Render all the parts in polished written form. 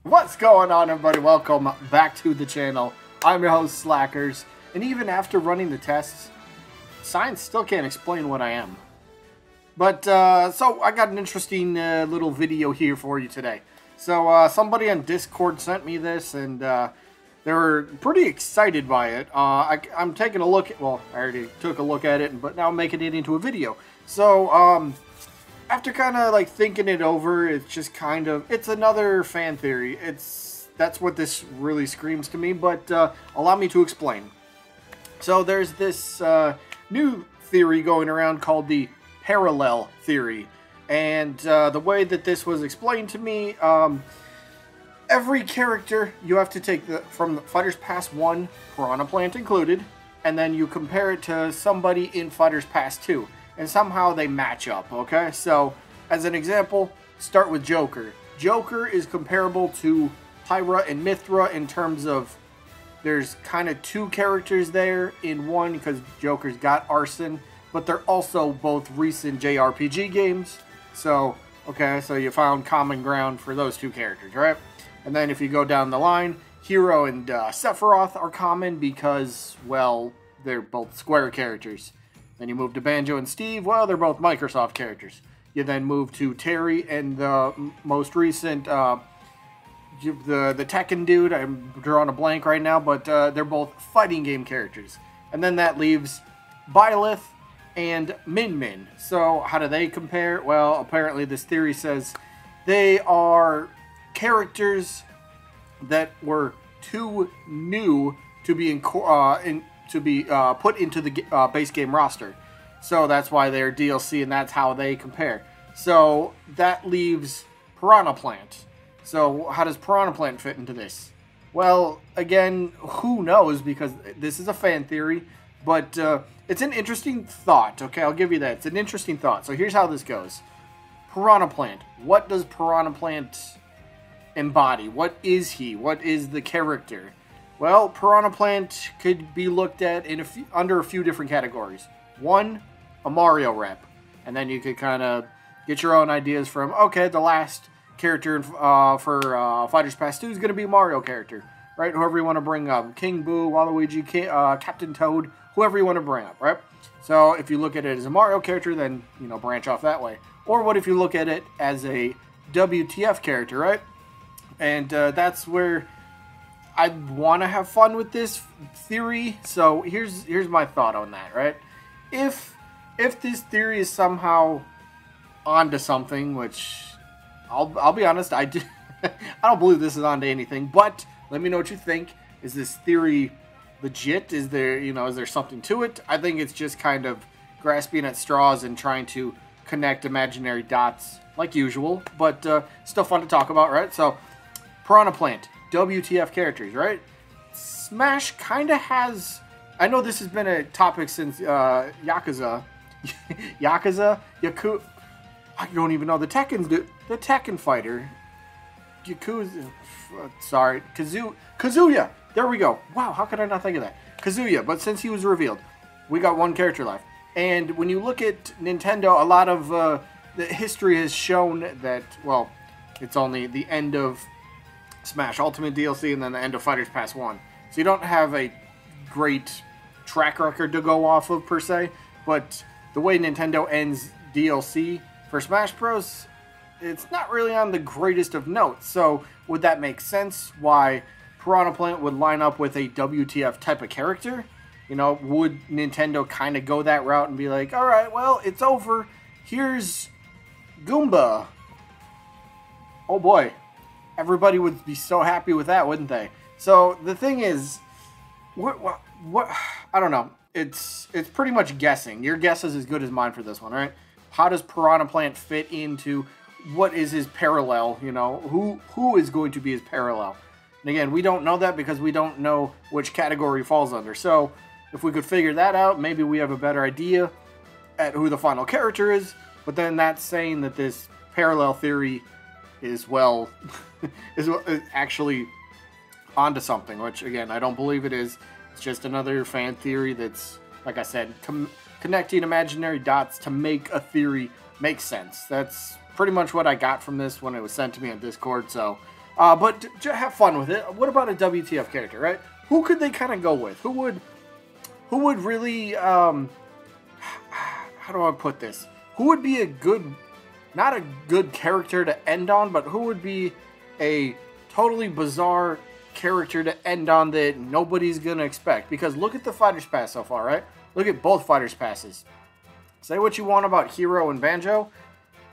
What's going on, everybody? Welcome back to the channel. I'm your host, Slackers, and even after running the tests, science still can't explain what I am. But, so I got an interesting little video here for you today. So, somebody on Discord sent me this, and they were pretty excited by it. I'm taking a look at, well, I already took a look at it, but now I'm making it into a video. So, after kind of like thinking it over, it's just kind of, it's another fan theory. That's what this really screams to me, but allow me to explain. So there's this new theory going around called the parallel theory. And the way that this was explained to me, every character you have to take from the Fighters Pass 1, Piranha Plant included, and then you compare it to somebody in Fighters Pass 2. And somehow they match up, okay? So, as an example, start with Joker. Joker is comparable to Pyra and Mithra in terms of there's kind of two characters there in one because Joker's got arson, but they're also both recent JRPG games. So, okay, so you found common ground for those two characters, right? And then if you go down the line, Hero and Sephiroth are common because, well, they're both Square characters. Then you move to Banjo and Steve, well, they're both Microsoft characters. You then move to Terry and the most recent, the Tekken dude, I'm drawing a blank right now, but they're both fighting game characters. And then that leaves Byleth and Min Min. So how do they compare? Well, apparently this theory says they are characters that were too new to be put into the base game roster. So that's why they're DLC, and that's how they compare. So that leaves Piranha Plant. So how does Piranha Plant fit into this? Well, again, who knows, because this is a fan theory, but it's an interesting thought. Okay, I'll give you that. It's an interesting thought. So here's how this goes. Piranha Plant. What does Piranha Plant embody? What is he? What is the character? Well, Piranha Plant could be looked at in under a few different categories. One, a Mario rep. And then you could kind of get your own ideas from, okay, the last character for Fighters Pass 2 is going to be a Mario character, right? Whoever you want to bring up. King Boo, Waluigi, Captain Toad, whoever you want to bring up, right? So if you look at it as a Mario character, then, you know, branch off that way. Or what if you look at it as a WTF character, right? And that's where I want to have fun with this theory. So here's my thought on that, right? If this theory is somehow onto something, which I'll be honest, I don't believe this is onto anything, but let me know what you think. Is this theory legit? Is there something to it? I think it's just kind of grasping at straws and trying to connect imaginary dots like usual, but still fun to talk about, right? So Piranha Plant, WTF characters, right? Smash kind of has... I know this has been a topic since Yakuza. I don't even know. The Tekken fighter. Kazuya. There we go. Wow, how could I not think of that? Kazuya, but since he was revealed, we got one character left. And when you look at Nintendo, a lot of the history has shown that, well, it's only the end of Smash Ultimate DLC and then the end of Fighters Pass 1. So you don't have a great track record to go off of per se, but the way Nintendo ends DLC for Smash Bros, it's not really on the greatest of notes. So would that make sense why Piranha Plant would line up with a WTF type of character? You know, would Nintendo kind of go that route and be like, all right, well, it's over. Here's Goomba. Oh boy. Everybody would be so happy with that, wouldn't they? So the thing is, what I don't know. It's pretty much guessing. Your guess is as good as mine for this one, right? How does Piranha Plant fit into what is his parallel? You know, who is going to be his parallel? And again, we don't know that because we don't know which category he falls under. So if we could figure that out, maybe we have a better idea at who the final character is. But then that's saying that this parallel theory is, well, is actually onto something, which, again, I don't believe it is. It's just another fan theory that's, like I said, connecting imaginary dots to make a theory make sense. That's pretty much what I got from this when it was sent to me on Discord, so But have fun with it. What about a WTF character, right? Who could they kind of go with? Who would really, how do I put this? Who would be a good, not a good character to end on, but who would be a totally bizarre character to end on that nobody's going to expect? Because look at the Fighters Pass so far, right? Look at both Fighters Passes. Say what you want about Hero and Banjo.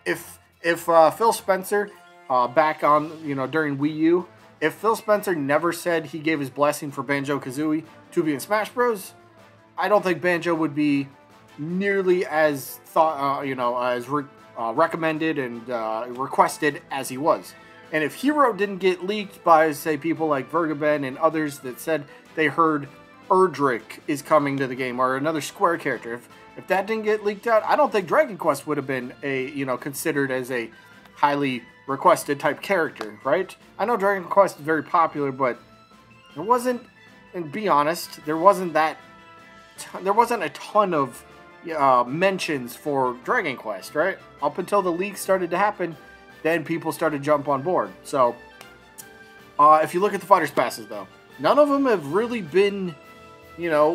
If Phil Spencer, back on, during Wii U, if Phil Spencer never said he gave his blessing for Banjo-Kazooie to be in Smash Bros., I don't think Banjo would be nearly as recommended and requested as he was. And if Hero didn't get leaked by, say, people like Vergaben and others that said they heard Erdrick is coming to the game, or another Square character, if that didn't get leaked out, I don't think Dragon Quest would have been considered as a highly requested type character, right? I know Dragon Quest is very popular, but there wasn't, and be honest, there wasn't a ton of mentions for Dragon Quest, right? Up until the leaks started to happen, then people started to jump on board. So, if you look at the Fighters Passes, though, none of them have really been,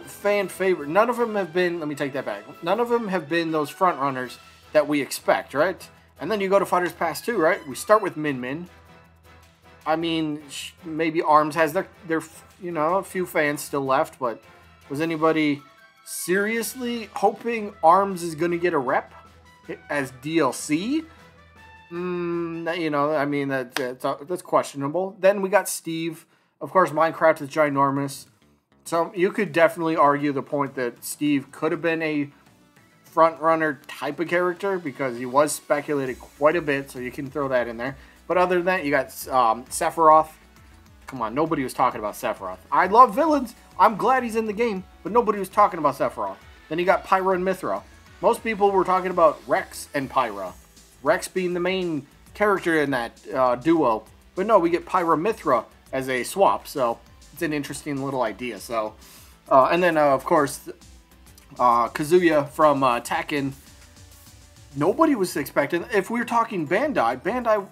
fan favorite. None of them have been, let me take that back. None of them have been those front runners that we expect, right? And then you go to Fighters Pass 2, right? We start with Min Min. I mean, maybe ARMS has their a few fans still left, but was anybody seriously hoping ARMS is going to get a rep as DLC? That's questionable. Then we got Steve. Of course, Minecraft is ginormous. So you could definitely argue the point that Steve could have been a front-runner type of character because he was speculated quite a bit, so you can throw that in there. But other than that, you got Sephiroth. Come on, nobody was talking about Sephiroth. I love villains. I'm glad he's in the game, but nobody was talking about Sephiroth. Then you got Pyra and Mythra. Most people were talking about Rex and Pyra. Rex being the main character in that duo. But no, we get Pyra Mythra as a swap, so it's an interesting little idea. So, and then, of course, Kazuya from Tekken. Nobody was expecting. If we were talking Bandai,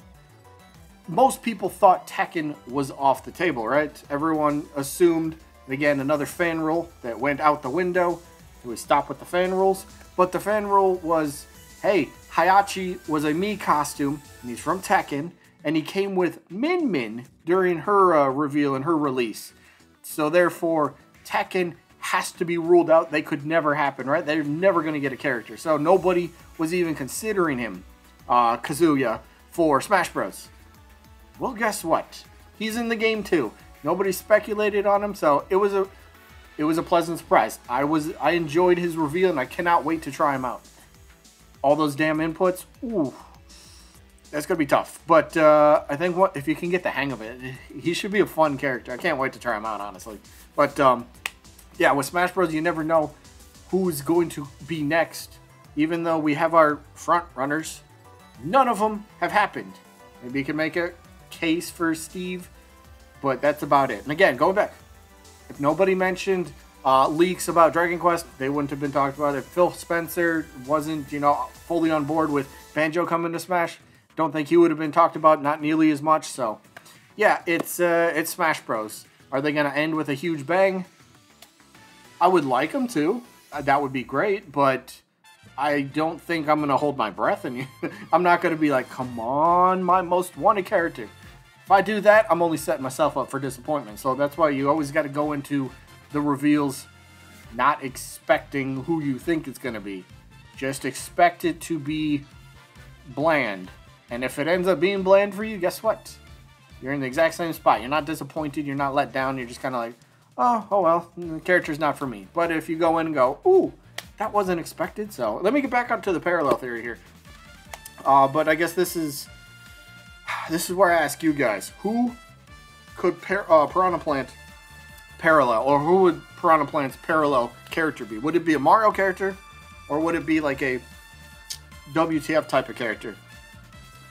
most people thought Tekken was off the table, right? Everyone assumed, again, another fan rule that went out the window. We stopped with the fan rules. But the fan rule was, hey, Hayachi was a Mii costume, and he's from Tekken, and he came with Min Min during her reveal and her release. So therefore, Tekken has to be ruled out. They could never happen, right? They're never going to get a character. So nobody was even considering him, Kazuya, for Smash Bros. Well, guess what? He's in the game too. Nobody speculated on him, so it was a pleasant surprise. I enjoyed his reveal, and I cannot wait to try him out. All those damn inputs, ooh, that's gonna be tough. But I think if you can get the hang of it, he should be a fun character. I can't wait to try him out, honestly. But yeah, with Smash Bros, you never know who's going to be next. Even though we have our front runners, none of them have happened. Maybe you can make a case for Steve, but that's about it. And again, going back, if nobody mentioned leaks about Dragon Quest, they wouldn't have been talked about. If Phil Spencer wasn't, fully on board with Banjo coming to Smash, don't think he would have been talked about, not nearly as much. So, yeah, it's Smash Bros. Are they going to end with a huge bang? I would like them to. That would be great, but I don't think I'm going to hold my breath. And I'm not going to be like, come on, my most wanted character. If I do that, I'm only setting myself up for disappointment. So that's why you always got to go into the reveals not expecting who you think it's going to be. Just expect it to be bland. And if it ends up being bland for you, guess what? You're in the exact same spot. You're not disappointed. You're not let down. You're just kind of like, oh well, the character's not for me. But if you go in and go, ooh, that wasn't expected. So let me get back onto the parallel theory here. But I guess this is where I ask you guys, who could Piranha Plant parallel, or who would Piranha Plant's parallel character be? Would it be a Mario character, or would it be like a WTF type of character?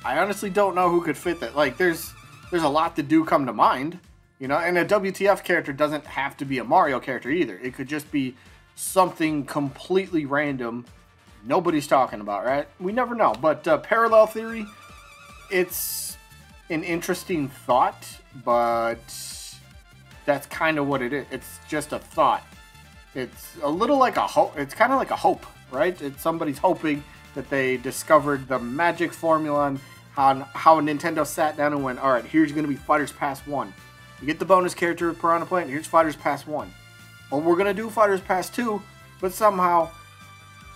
I honestly don't know who could fit that. Like, there's a lot that do come to mind, and a WTF character doesn't have to be a Mario character either. It could just be something completely random nobody's talking about, right? We never know. But parallel theory, it's an interesting thought, but that's kind of what it is. It's just a thought. It's a little like a hope. It's kind of like a hope, right? It's somebody's hoping that they discovered the magic formula on how Nintendo sat down and went, all right, here's going to be Fighters Pass 1. You get the bonus character with Piranha Plant, here's Fighters Pass 1. Well, we're going to do Fighters Pass 2, but somehow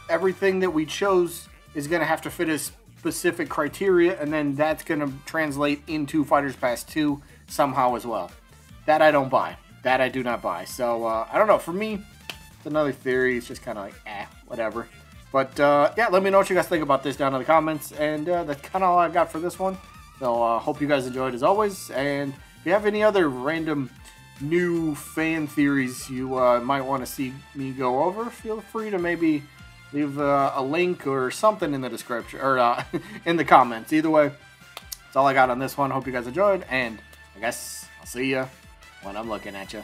everything that we chose is going to have to fit a specific criteria, and then that's going to translate into Fighters Pass 2 somehow as well. That I don't buy. That I do not buy. So, I don't know. For me, it's another theory. It's just kind of like, whatever. But, yeah, let me know what you guys think about this down in the comments. And that's kind of all I got for this one. So, hope you guys enjoyed as always. And if you have any other random new fan theories you might want to see me go over, feel free to maybe leave a link or something in the description, or in the comments. Either way, that's all I got on this one. Hope you guys enjoyed. And I guess I'll see you when I'm looking at you.